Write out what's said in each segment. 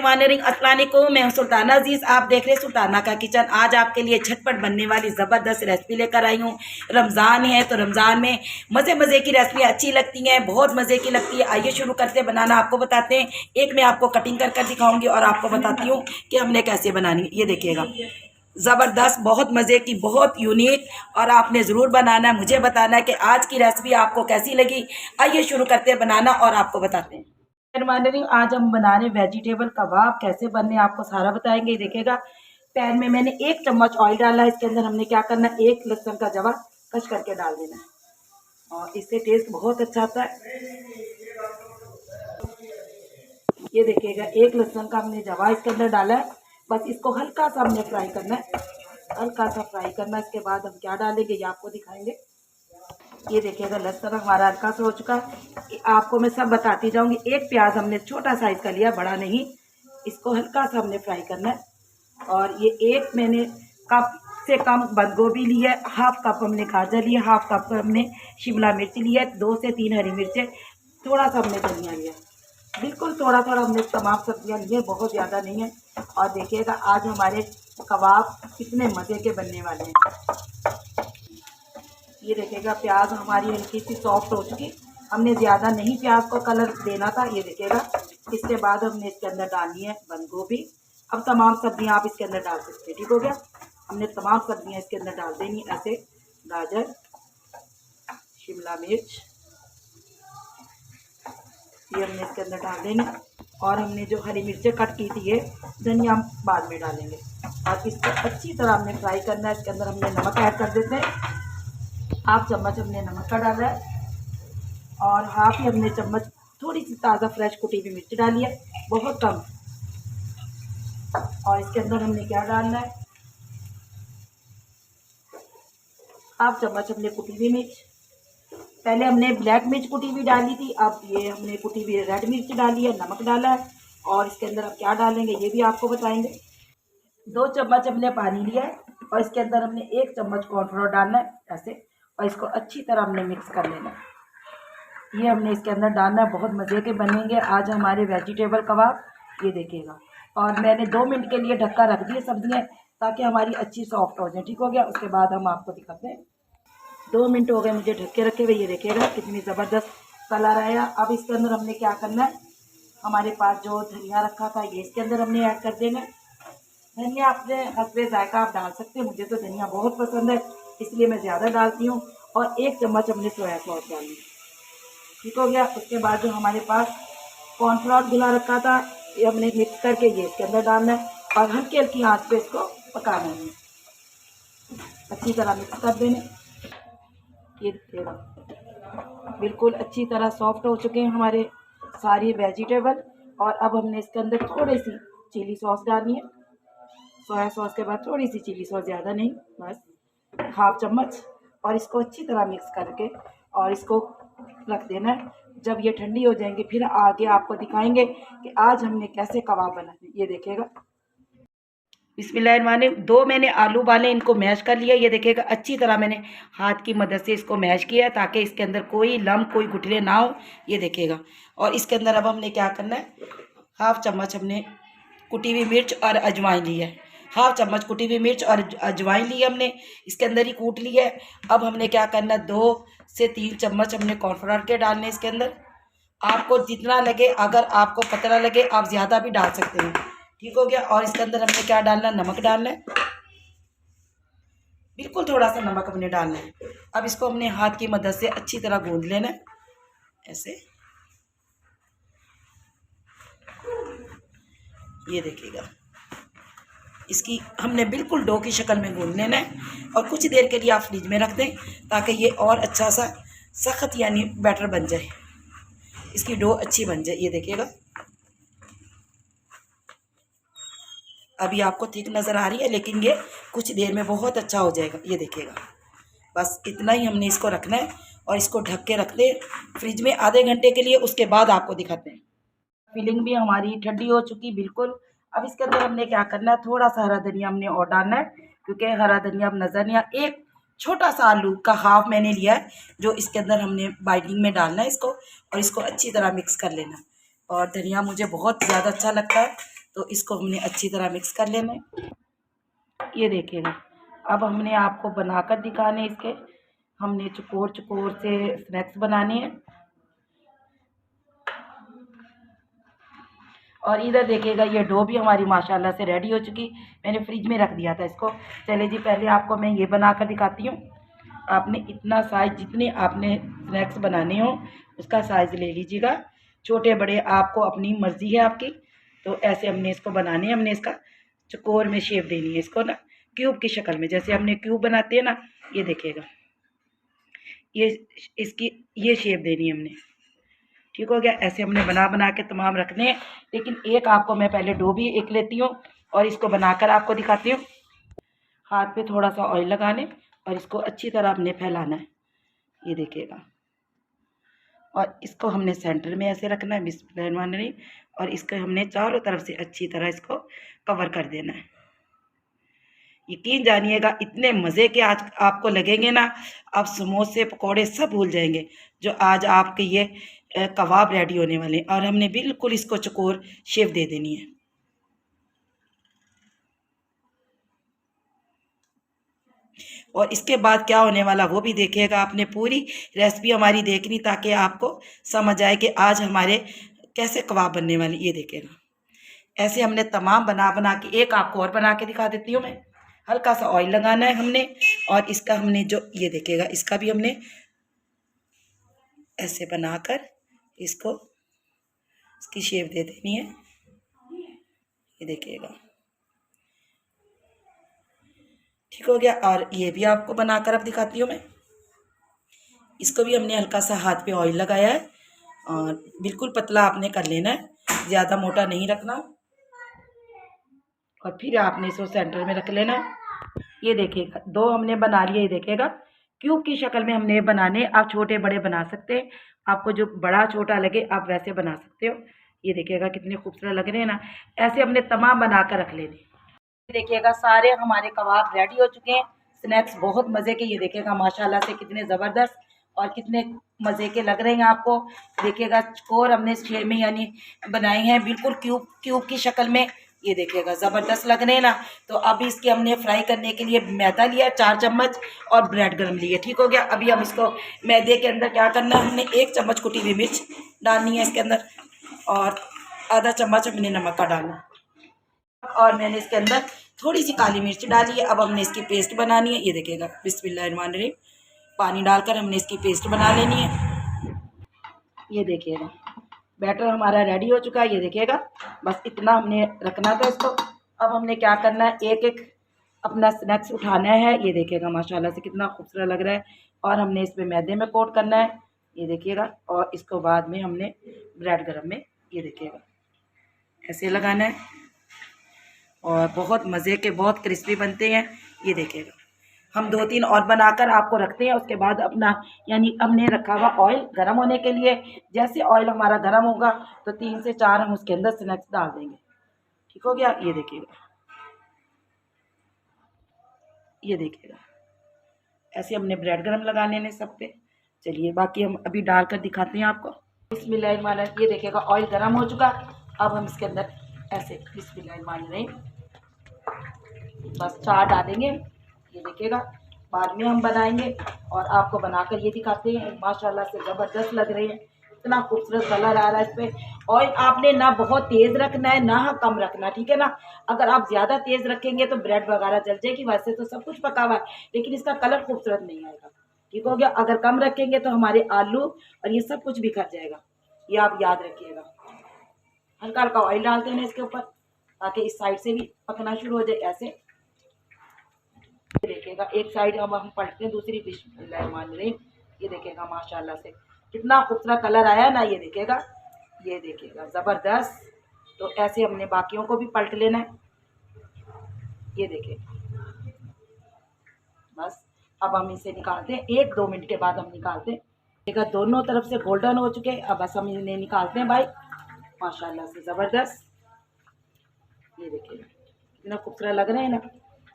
अस्सलाम वालेकुम, मैं हूं सुल्ताना अजीज। आप देख रहे हैं सुल्ताना का किचन। आज आपके लिए झटपट बनने वाली ज़बरदस्त रेसिपी लेकर आई हूं। रमज़ान है तो रमज़ान में मज़े मज़े की रेसिपी अच्छी लगती हैं, बहुत मज़े की लगती है। आइए शुरू करते हैं बनाना। आपको बताते हैं, एक मैं आपको कटिंग कर कर दिखाऊंगी और आपको बताती हूँ कि हमने कैसे बनानी है। ये देखिएगा, ज़बरदस्त, बहुत मज़े की, बहुत यूनिक, और आपने ज़रूर बनाना है। मुझे बताना है कि आज की रेसिपी आपको कैसी लगी। आइए शुरू करते हैं बनाना और आपको बताते हैं। आज हम बना रहे वेजिटेबल कबाब। कैसे बनने आपको सारा बताएंगे। ये देखिएगा, पैन में मैंने 1 चम्मच ऑयल डाला है। इसके अंदर हमने क्या करना है, 1 लहसुन का जवा कश करके डाल देना है और इससे टेस्ट बहुत अच्छा आता है। ये देखिएगा, 1 लहसुन का हमने जवा इसके अंदर डाला है। बस इसको हल्का सा हमने फ्राई करना है, हल्का सा फ्राई करना है। इसके बाद हम क्या डालेंगे ये आपको दिखाएंगे। ये देखिएगा, लहसुन हमारा हल्का सा हो चुका है। आपको मैं सब बताती जाऊंगी। 1 प्याज हमने छोटा साइज का लिया, बड़ा नहीं। इसको हल्का सा हमने फ्राई करना है। और ये 1 मैंने कप से कम बंद गोभी लिया है, 1/2 कप हमने गाजर लिया, 1/2 कप हमने शिमला मिर्च लिया है, 2 से 3 हरी मिर्चें, थोड़ा सा हमने धनिया लिया। बिल्कुल थोड़ा थोड़ा हमने तमाम सब्जियां ली है, बहुत ज़्यादा नहीं है। और देखिएगा आज हमारे कबाब कितने मज़े के बनने वाले हैं। ये देखिएगा, प्याज हमारी हल्की सी सॉफ्ट हो चुकी। हमने ज़्यादा नहीं प्याज को कलर देना था। ये देखिएगा, इसके बाद हमने इसके अंदर डालनी है बंद गोभी। अब तमाम सब्जियां आप इसके अंदर डाल सकते हैं। ठीक हो गया, हमने तमाम सब्जियां इसके अंदर डाल देनी ऐसे। गाजर, शिमला मिर्च, ये हमने इसके अंदर डाल देनी। और हमने जो हरी मिर्चें कट की थी, ये धनिया हम बाद में डालेंगे। और इसको अच्छी तरह हमने फ्राई करना है। इसके अंदर हमने नमक ऐड कर देते हैं। 1/2 चम्मच हमने नमक का डाला है और 1/2 ही हमने चम्मच थोड़ी सी ताज़ा फ्रेश कुटी हुई मिर्च डाली है, बहुत कम। और इसके अंदर हमने क्या डालना है, 1/2 चम्मच हमने कुटी हुई मिर्च। पहले हमने ब्लैक मिर्च कुटी हुई डाली थी, अब ये हमने कुटी हुई रेड मिर्च डाली है, नमक डाला है। और इसके अंदर अब क्या डालेंगे ये भी आपको बताएंगे। 2 चम्मच हमने पानी लिया है और इसके अंदर हमने 1 चम्मच कॉर्नफ्लोर डालना है ऐसे। और इसको अच्छी तरह हमने मिक्स कर लेना है। ये हमने इसके अंदर डालना है। बहुत मज़े के बनेंगे आज हमारे वेजिटेबल कबाब। ये देखिएगा, और मैंने 2 मिनट के लिए ढक्का रख दिए सब्जियां, ताकि हमारी अच्छी सॉफ्ट हो जाए। ठीक हो गया, उसके बाद हम आपको दिखाते हैं। 2 मिनट हो गए मुझे ढक के रखे हुए। ये देखिएगा कितनी ज़बरदस्त कलर आया। अब इसके अंदर हमने क्या करना है, हमारे पास जो धनिया रखा था ये इसके अंदर हमने ऐड कर देना है। धनिया अपने हस्बे जायका आप डाल सकते हैं, मुझे तो धनिया बहुत पसंद है इसलिए मैं ज़्यादा डालती हूँ। और 1 चम्मच हमने सोया सॉस डाली। ठीक हो गया, उसके बाद जो हमारे पास कॉर्नफ्लोर घुला रखा था ये हमने मिक्स करके ये इसके अंदर डालना है और हल्की हल्की आंच पे इसको पकाना है, अच्छी तरह मिक्स कर देने। ये देखिएगा, बिल्कुल अच्छी तरह सॉफ्ट हो चुके हैं हमारे सारी वेजिटेबल। और अब हमने इसके अंदर थोड़ी सी चिली सॉस डालनी है। सोया सॉस के बाद थोड़ी सी चिली सॉस, ज़्यादा नहीं, बस 1/2 चम्मच। और इसको अच्छी तरह मिक्स करके और इसको रख देना है। जब ये ठंडी हो जाएंगी फिर आगे आपको दिखाएंगे कि आज हमने कैसे कबाब बनाए। ये देखिएगा, बिस्मिल्लाहिर्रहमानिर्रहीम। 2 मैंने आलू उबाले, इनको मैश कर लिया। ये देखिएगा, अच्छी तरह मैंने हाथ की मदद से इसको मैश किया ताकि इसके अंदर कोई लम्ब, कोई गुठले ना हो। ये देखिएगा, और इसके अंदर अब हमने क्या करना है, 1/2 चम्मच हमने कुटी हुई मिर्च और अजवाइन ली है। 1/2 चम्मच कुटी हुई मिर्च और अजवाइन ली हमने, इसके अंदर ही कूट ली है। अब हमने क्या करना है, 2 से 3 चम्मच हमने कॉर्नफ्लोर के डालने इसके अंदर। आपको जितना लगे, अगर आपको पतला लगे आप ज़्यादा भी डाल सकते हैं। ठीक हो गया, और इसके अंदर हमने क्या डालना है, नमक डालना है, बिल्कुल थोड़ा सा नमक हमने डालना है। अब इसको हमने हाथ की मदद से अच्छी तरह गूंद लेना है ऐसे। ये देखिएगा, इसकी हमने बिल्कुल डो की शक्ल में गूंद लेना है और कुछ देर के लिए आप फ्रिज में रख दें ताकि ये और अच्छा सा सख्त यानी बैटर बन जाए, इसकी डो अच्छी बन जाए। ये देखिएगा, अभी आपको ठीक नज़र आ रही है लेकिन ये कुछ देर में बहुत अच्छा हो जाएगा। ये देखिएगा, बस इतना ही हमने इसको रखना है और इसको ढक के रख दें फ्रिज में आधे घंटे के लिए। उसके बाद आपको दिखाते हैं। फिलिंग भी हमारी ठंडी हो चुकी बिल्कुल। अब इसके अंदर हमने क्या करना है, थोड़ा सा हरा धनिया हमने और डालना है, क्योंकि हरा धनिया अब नज़र नहीं आ। 1 छोटा सा आलू का हाफ मैंने लिया है जो इसके अंदर हमने बाइंडिंग में डालना है इसको, और इसको अच्छी तरह मिक्स कर लेना। और धनिया मुझे बहुत ज़्यादा अच्छा लगता है तो इसको हमने अच्छी तरह मिक्स कर लेना है। ये देखिएगा, अब हमने आपको बनाकर दिखाने इसके, हमने चकोर चकोर से स्नैक्स बनाने हैं। और इधर देखिएगा ये डो भी हमारी माशाल्लाह से रेडी हो चुकी। मैंने फ्रिज में रख दिया था इसको। चले जी, पहले आपको मैं ये बना कर दिखाती हूँ। आपने इतना साइज़, जितने आपने स्नैक्स बनाने हो उसका साइज़ ले लीजिएगा। छोटे बड़े आपको अपनी मर्ज़ी है आपकी। तो ऐसे हमने इसको बनाने हैं। हमने इसका चकोर में शेप देनी है इसको ना, क्यूब की शक्ल में, जैसे हमने क्यूब बनाते हैं ना। ये देखिएगा, ये इसकी ये शेप देनी है हमने। ठीक हो गया। ऐसे हमने बना बना के तमाम रखने हैं। लेकिन एक आपको मैं पहले डो भी एक लेती हूँ और इसको बनाकर आपको दिखाती हूँ। हाथ पे थोड़ा सा ऑयल लगा लें और इसको अच्छी तरह हमने फैलाना है। ये देखिएगा, और इसको हमने सेंटर में ऐसे रखना है, बिस्मिल्लाहिर्रहमानिर्रहीम। और इसको हमने चारों तरफ से अच्छी तरह इसको कवर कर देना है। यकीन जानिएगा, इतने मज़े के आज आपको लगेंगे ना, आप समोसे पकोड़े सब भूल जाएंगे जो आज आपके ये कबाब रेडी होने वाले हैं। और हमने बिल्कुल इसको चकोर शेप दे देनी है। और इसके बाद क्या होने वाला वो भी देखिएगा। आपने पूरी रेसिपी हमारी देखनी ताकि आपको समझ आए कि आज हमारे कैसे कबाब बनने वाले। ये देखिएगा, ऐसे हमने तमाम बना बना के, एक आपको और बना के दिखा देती हूँ मैं। हल्का सा ऑयल लगाना है हमने, और इसका हमने जो, ये देखिएगा, इसका भी हमने ऐसे बनाकर इसको इसकी शेप दे देनी है। ये देखिएगा, ठीक हो गया। और ये भी आपको बनाकर अब दिखाती हूँ मैं। इसको भी हमने हल्का सा हाथ पे ऑयल लगाया है और बिल्कुल पतला आपने कर लेना है, ज़्यादा मोटा नहीं रखना। और फिर आपने इसको सेंटर में रख लेना। ये देखिएगा, दो हमने बना लिए। ये देखिएगा, क्यूब की शक्ल में हमने बनाने। आप छोटे बड़े बना सकते हैं, आपको जो बड़ा छोटा लगे आप वैसे बना सकते हो। ये देखिएगा कितने खूबसूरत लग रहे हैं ना। ऐसे हमने तमाम बना कर रख लेने। देखिएगा, सारे हमारे कबाब रेडी हो चुके हैं। स्नैक्स बहुत मज़े के। ये देखिएगा माशाल्लाह से कितने ज़बरदस्त और कितने मज़े के लग रहे हैं आपको। देखिएगा, चकोर हमने शेप में यानी बनाए हैं, बिल्कुल क्यूब क्यूब की शक्ल में। ये देखिएगा, ज़बरदस्त लग रहे हैं ना। तो अब इसके हमने फ्राई करने के लिए मैदा लिया 4 चम्मच और ब्रेड गर्म लिए। ठीक हो गया। अभी हम इसको मैदे के अंदर क्या करना है, हमने 1 चम्मच कुटी हुई मिर्च डालनी है इसके अंदर, और आधा चम्मच हमने नमक का डालना, और मैंने इसके अंदर थोड़ी सी काली मिर्च डाली है। अब हमने इसकी पेस्ट बनानी है। ये देखिएगा, बिस्मिल्लाहिर्रहमानिर्रहीम, पानी डालकर हमने इसकी पेस्ट बना लेनी है। ये देखिएगा, बैटर हमारा रेडी हो चुका है। ये देखिएगा, बस इतना हमने रखना था इसको। अब हमने क्या करना है, एक एक अपना स्नैक्स उठाना है। ये देखिएगा माशाल्लाह से कितना खूबसूरत लग रहा है। और हमने इसमें मैदे में कोट करना है। ये देखिएगा, और इसको बाद में हमने ब्रेड गरम में, ये देखिएगा, ऐसे लगाना है। और बहुत मज़े के, बहुत क्रिस्पी बनते हैं। ये देखिएगा, हम 2-3 और बनाकर आपको रखते हैं। उसके बाद अपना यानी हमने रखा हुआ ऑयल गर्म होने के लिए। जैसे ऑयल हमारा गर्म होगा तो 3 से 4 हम उसके अंदर स्नैक्स डाल देंगे। ठीक हो गया। ये देखिएगा, ये देखिएगा, ऐसे हमने ब्रेड गरम लगा लेने सब पे। चलिए, बाकी हम अभी डालकर दिखाते हैं आपको। बिस्मिल्लाहिर्रहमानिर्रहीम। ये देखिएगा, ऑयल गर्म हो चुका। अब हम इसके अंदर ऐसे बिस्मिल्लाहिर्रहमानिर्रहीम बस 4 डालेंगे। ये देखिएगा, बाद में हम बनाएंगे और आपको बनाकर ये दिखाते हैं। माशाल्लाह से ज़बरदस्त लग रहे हैं, इतना खूबसूरत कलर आ रहा है इस पर। ऑयल आपने ना बहुत तेज़ रखना है ना कम रखना, ठीक है ना। अगर आप ज़्यादा तेज़ रखेंगे तो ब्रेड वगैरह जल जाएगी। वैसे तो सब कुछ पका हुआ है, लेकिन इसका कलर खूबसूरत नहीं आएगा। ठीक हो गया। अगर कम रखेंगे तो हमारे आलू और ये सब कुछ बिखर जाएगा, ये आप याद रखिएगा। हल्का हल्का ऑयल डालते हैं इसके ऊपर ताकि इस साइड से भी पकना शुरू हो जाए। ऐसे देखिएगा, एक साइड अब हम पलटते हैं, दूसरी बिस्मिल्लाहिर्रहमानिर्रहीम। ये देखिएगा माशाल्लाह से कितना खूबसूरत कलर आया ना। ये देखिएगा, ये देखिएगा, ज़बरदस्त। तो ऐसे हमने बाकियों को भी पलट लेना है। ये देखिए, बस अब हम इसे निकालते हैं। 1-2 मिनट के बाद हम निकालते हैं। देखिएगा, दोनों तरफ से गोल्डन हो चुके हैं। अब बस हम इन्हें निकालते हैं भाई, माशाल्लाह से ज़बरदस्त। ये देखिएगा कितना खूबसूरत लग रहे हैं ना।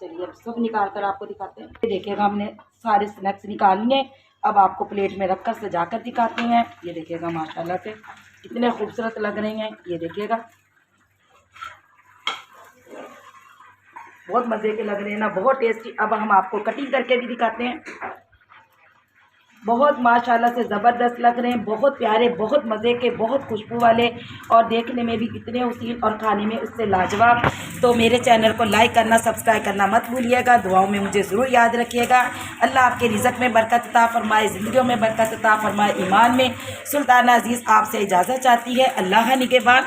चलिए, अब सब निकाल कर आपको दिखाते हैं। ये देखिएगा, हमने सारे स्नैक्स निकाल लिए। अब आपको प्लेट में रखकर सजाकर दिखाते हैं। ये देखिएगा माशाल्लाह से कितने खूबसूरत लग रहे हैं। ये देखिएगा, बहुत मज़े के लग रहे हैं ना, बहुत टेस्टी। अब हम आपको कटिंग करके भी दिखाते हैं। बहुत माशाल्लाह से ज़बरदस्त लग रहे हैं, बहुत प्यारे, बहुत मज़े के, बहुत खुशबू वाले और देखने में भी इतने हसीन और खाने में उससे लाजवाब। तो मेरे चैनल को लाइक करना, सब्सक्राइब करना मत भूलिएगा। दुआओं में मुझे ज़रूर याद रखिएगा। अल्लाह आपके रिज़्क़ में बरकत अता फरमाए, ज़िंदगियों में बरकत अता फरमाए, ईमान में। सुल्ताना अज़ीज़ आपसे इजाज़त चाहती है। अल्लाह निगहबान।